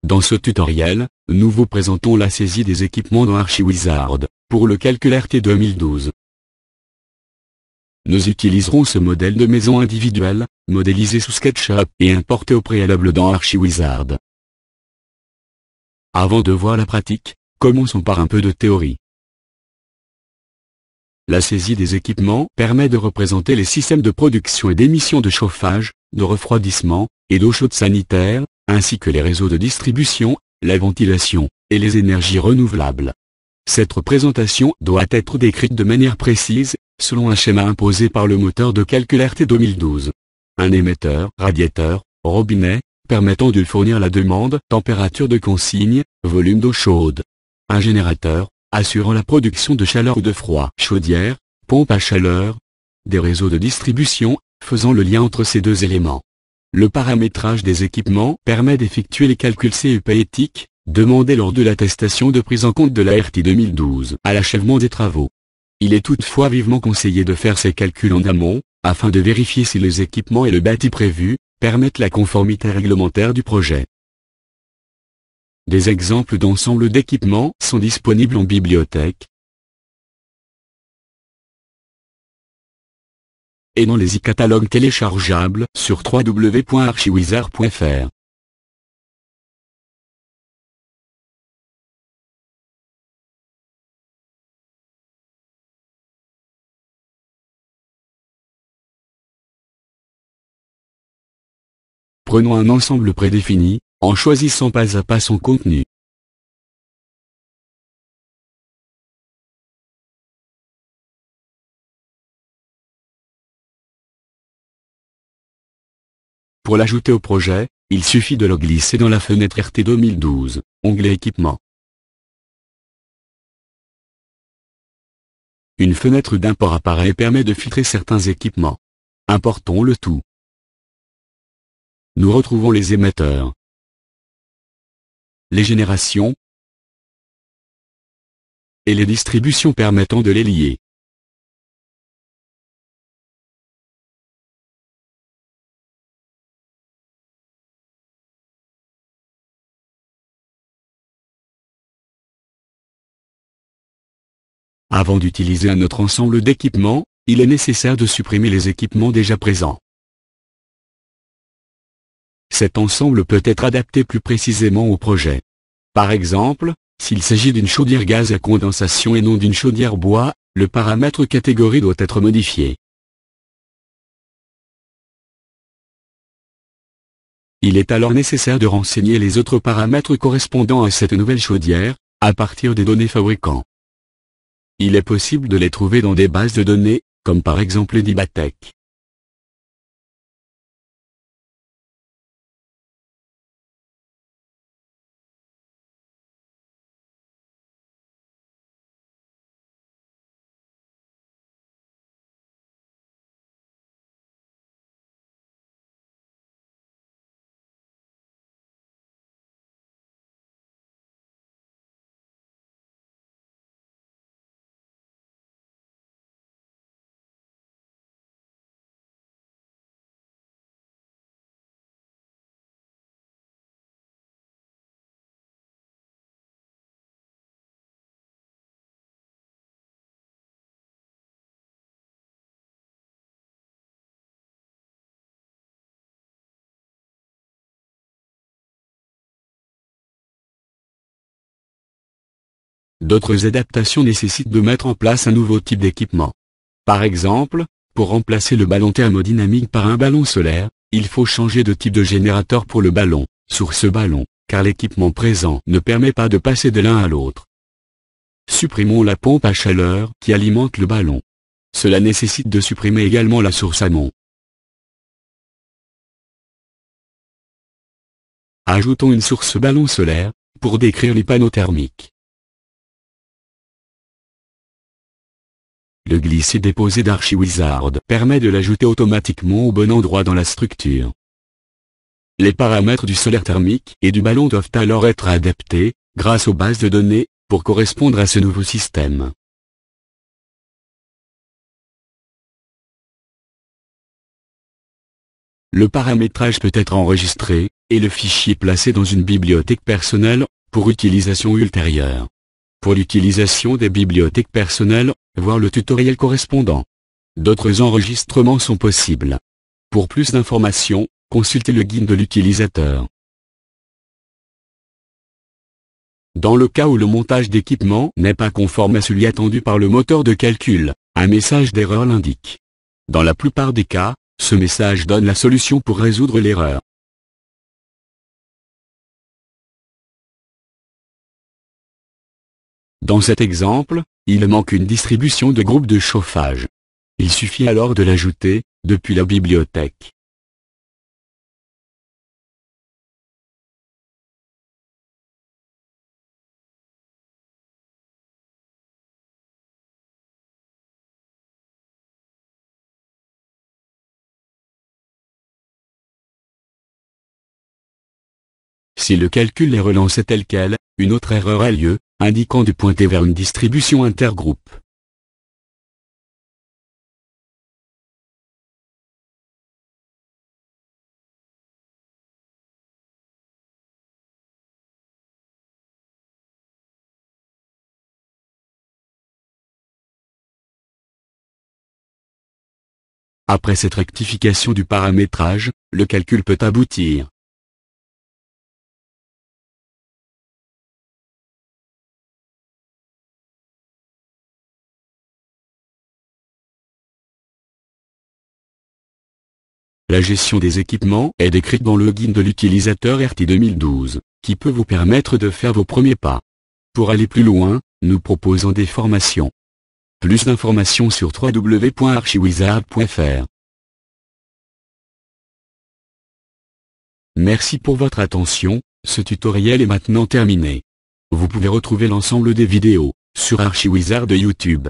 Dans ce tutoriel, nous vous présentons la saisie des équipements dans Archiwizard, pour le calcul RT 2012. Nous utiliserons ce modèle de maison individuelle, modélisé sous SketchUp et importé au préalable dans Archiwizard. Avant de voir la pratique, commençons par un peu de théorie. La saisie des équipements permet de représenter les systèmes de production et d'émission de chauffage, de refroidissement, et d'eau chaude sanitaire, ainsi que les réseaux de distribution, la ventilation, et les énergies renouvelables. Cette représentation doit être décrite de manière précise, selon un schéma imposé par le moteur de calcul RT 2012. Un émetteur, radiateur, robinet, permettant de fournir la demande, température de consigne, volume d'eau chaude. Un générateur, assurant la production de chaleur ou de froid. Chaudière, pompe à chaleur. Des réseaux de distribution, faisant le lien entre ces deux éléments. Le paramétrage des équipements permet d'effectuer les calculs CUP éthiques, demandés lors de l'attestation de prise en compte de la RT 2012 à l'achèvement des travaux. Il est toutefois vivement conseillé de faire ces calculs en amont, afin de vérifier si les équipements et le bâti prévu permettent la conformité réglementaire du projet. Des exemples d'ensemble d'équipements sont disponibles en bibliothèque et dans les e-catalogues téléchargeables sur www.archiwizard.fr. Prenons un ensemble prédéfini, en choisissant pas à pas son contenu. Pour l'ajouter au projet, il suffit de le glisser dans la fenêtre RT 2012, onglet Équipements. Une fenêtre d'import apparaît et permet de filtrer certains équipements. Importons le tout. Nous retrouvons les émetteurs, les générations et les distributions permettant de les lier. Avant d'utiliser un autre ensemble d'équipements, il est nécessaire de supprimer les équipements déjà présents. Cet ensemble peut être adapté plus précisément au projet. Par exemple, s'il s'agit d'une chaudière gaz à condensation et non d'une chaudière bois, le paramètre catégorie doit être modifié. Il est alors nécessaire de renseigner les autres paramètres correspondant à cette nouvelle chaudière, à partir des données fabricants. Il est possible de les trouver dans des bases de données, comme par exemple Edibatech. D'autres adaptations nécessitent de mettre en place un nouveau type d'équipement. Par exemple, pour remplacer le ballon thermodynamique par un ballon solaire, il faut changer de type de générateur pour le ballon, source ballon, car l'équipement présent ne permet pas de passer de l'un à l'autre. Supprimons la pompe à chaleur qui alimente le ballon. Cela nécessite de supprimer également la source amont. Ajoutons une source ballon solaire, pour décrire les panneaux thermiques. Le glisser-déposer d'Archiwizard permet de l'ajouter automatiquement au bon endroit dans la structure. Les paramètres du solaire thermique et du ballon doivent alors être adaptés, grâce aux bases de données, pour correspondre à ce nouveau système. Le paramétrage peut être enregistré, et le fichier placé dans une bibliothèque personnelle, pour utilisation ultérieure. Pour l'utilisation des bibliothèques personnelles, voir le tutoriel correspondant. D'autres enregistrements sont possibles. Pour plus d'informations, consultez le guide de l'utilisateur. Dans le cas où le montage d'équipement n'est pas conforme à celui attendu par le moteur de calcul, un message d'erreur l'indique. Dans la plupart des cas, ce message donne la solution pour résoudre l'erreur. Dans cet exemple, il manque une distribution de groupe de chauffage. Il suffit alors de l'ajouter, depuis la bibliothèque. Si le calcul est relancé tel quel, une autre erreur a lieu, indiquant de pointer vers une distribution intergroupe. Après cette rectification du paramétrage, le calcul peut aboutir. La gestion des équipements est décrite dans le guide de l'utilisateur RT 2012, qui peut vous permettre de faire vos premiers pas. Pour aller plus loin, nous proposons des formations. Plus d'informations sur www.archiwizard.fr. Merci pour votre attention, ce tutoriel est maintenant terminé. Vous pouvez retrouver l'ensemble des vidéos sur Archiwizard de YouTube.